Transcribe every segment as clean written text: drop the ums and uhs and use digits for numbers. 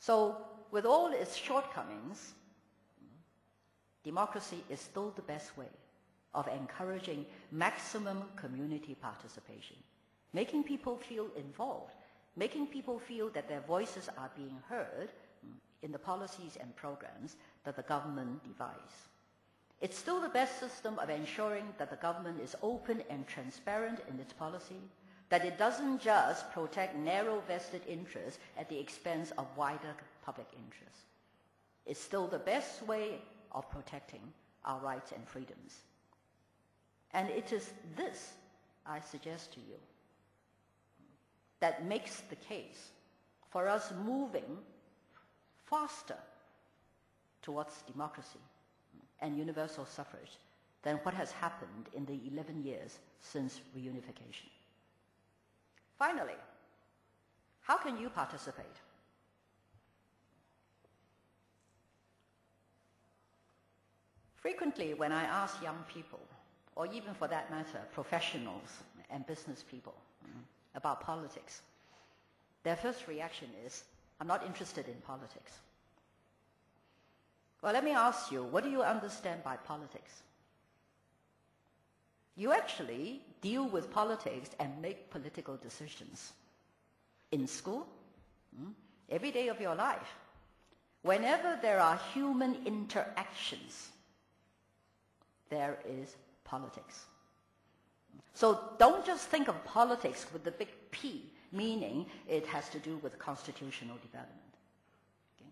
So, with all its shortcomings, democracy is still the best way of encouraging maximum community participation, making people feel involved, making people feel that their voices are being heard in the policies and programs that the government devises. It's still the best system of ensuring that the government is open and transparent in its policy, that it doesn't just protect narrow vested interests at the expense of wider public interests. It's still the best way of protecting our rights and freedoms. And it is this, I suggest to you, that makes the case for us moving faster towards democracy and universal suffrage than what has happened in the 11 years since reunification. Finally, how can you participate? Frequently, when I ask young people, or even for that matter, professionals and business people about politics, their first reaction is, I'm not interested in politics. Well, let me ask you, what do you understand by politics? You actually deal with politics and make political decisions in school, every day of your life. Whenever there are human interactions, there is politics. So don't just think of politics with the big P, meaning it has to do with constitutional development. Okay?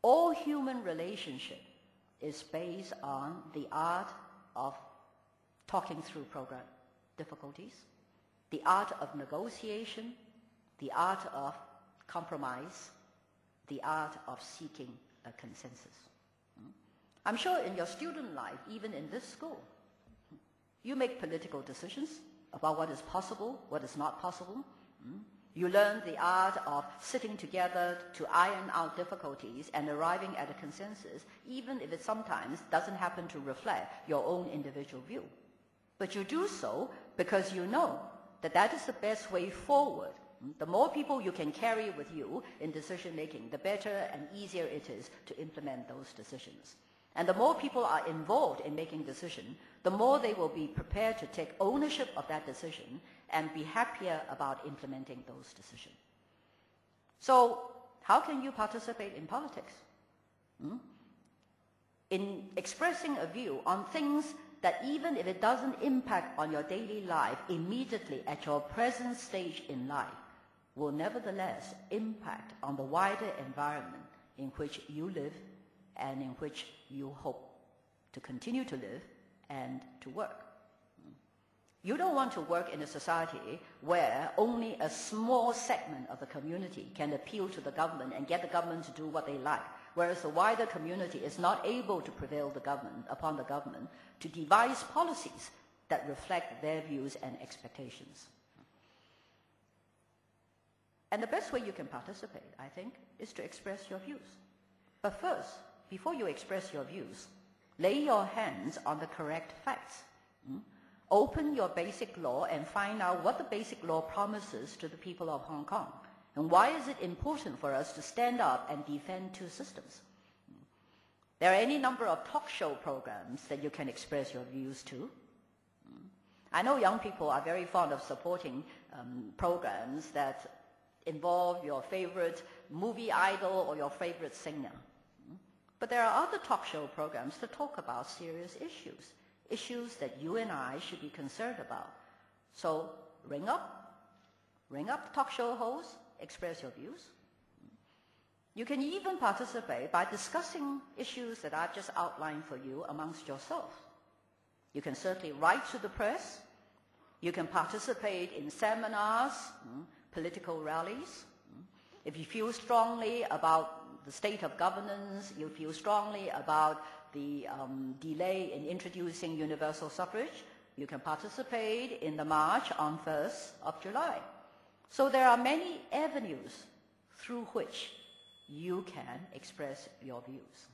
All human relationship is based on the art of talking through program difficulties, the art of negotiation, the art of compromise, the art of seeking a consensus. I'm sure in your student life, even in this school, you make political decisions about what is possible, what is not possible. You learn the art of sitting together to iron out difficulties and arriving at a consensus, even if it sometimes doesn't happen to reflect your own individual view. But you do so because you know that that is the best way forward. The more people you can carry with you in decision making, the better and easier it is to implement those decisions. And the more people are involved in making decisions, the more they will be prepared to take ownership of that decision and be happier about implementing those decisions. So, how can you participate in politics? In expressing a view on things that even if it doesn't impact on your daily life immediately at your present stage in life, will nevertheless impact on the wider environment in which you live and in which you hope to continue to live and to work. You don't want to work in a society where only a small segment of the community can appeal to the government and get the government to do what they like, whereas the wider community is not able to prevail upon the government to devise policies that reflect their views and expectations. And the best way you can participate, I think, is to express your views. But first, before you express your views, lay your hands on the correct facts. Open your basic law and find out what the basic law promises to the people of Hong Kong. And why is it important for us to stand up and defend two systems? There are any number of talk show programs that you can express your views to. I know young people are very fond of supporting programs that involve your favorite movie idol or your favorite singer. But there are other talk show programs that talk about serious issues that you and I should be concerned about. So ring up the talk show hosts, express your views. You can even participate by discussing issues that I've just outlined for you amongst yourself. You can certainly write to the press. You can participate in seminars, political rallies. If you feel strongly about the state of governance, you feel strongly about the delay in introducing universal suffrage, you can participate in the march on 1st of July. So there are many avenues through which you can express your views.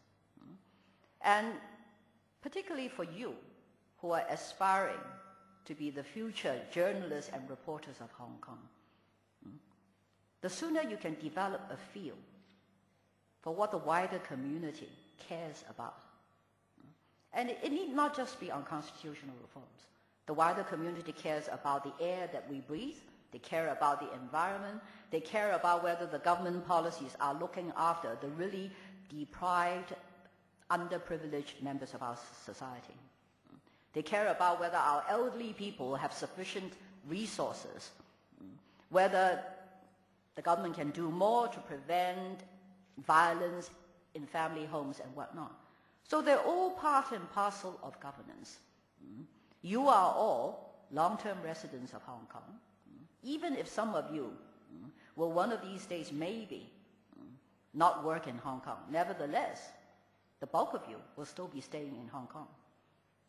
And particularly for you who are aspiring to be the future journalists and reporters of Hong Kong, the sooner you can develop a feel for what the wider community cares about. And it need not just be on constitutional reforms. The wider community cares about the air that we breathe. They care about the environment. They care about whether the government policies are looking after the really deprived, underprivileged members of our society. They care about whether our elderly people have sufficient resources, whether the government can do more to prevent violence in family homes and whatnot. So they're all part and parcel of governance. You are all long-term residents of Hong Kong. Even if some of you will one of these days maybe not work in Hong Kong, nevertheless, the bulk of you will still be staying in Hong Kong.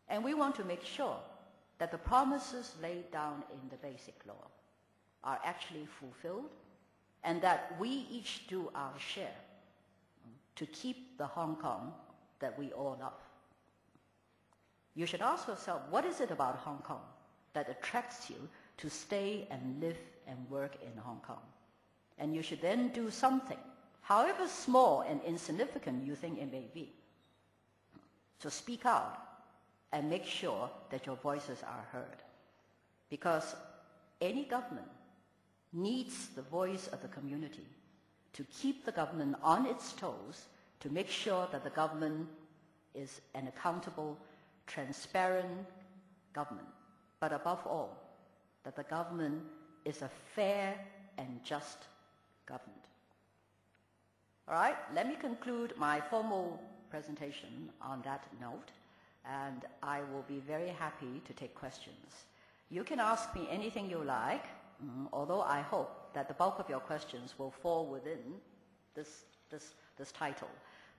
And we want to make sure that the promises laid down in the Basic Law are actually fulfilled and that we each do our share to keep the Hong Kong that we all love. You should ask yourself, what is it about Hong Kong that attracts you to stay and live and work in Hong Kong? And you should then do something, however small and insignificant you think it may be, to speak out and make sure that your voices are heard. Because any government needs the voice of the community to keep the government on its toes, to make sure that the government is an accountable, transparent government, but above all, that the government is a fair and just government. All right, let me conclude my formal presentation on that note, and I will be very happy to take questions. You can ask me anything you like, although I hope that the bulk of your questions will fall within this title.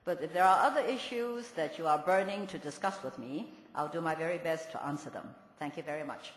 But if there are other issues that you are burning to discuss with me, I'll do my very best to answer them. Thank you very much.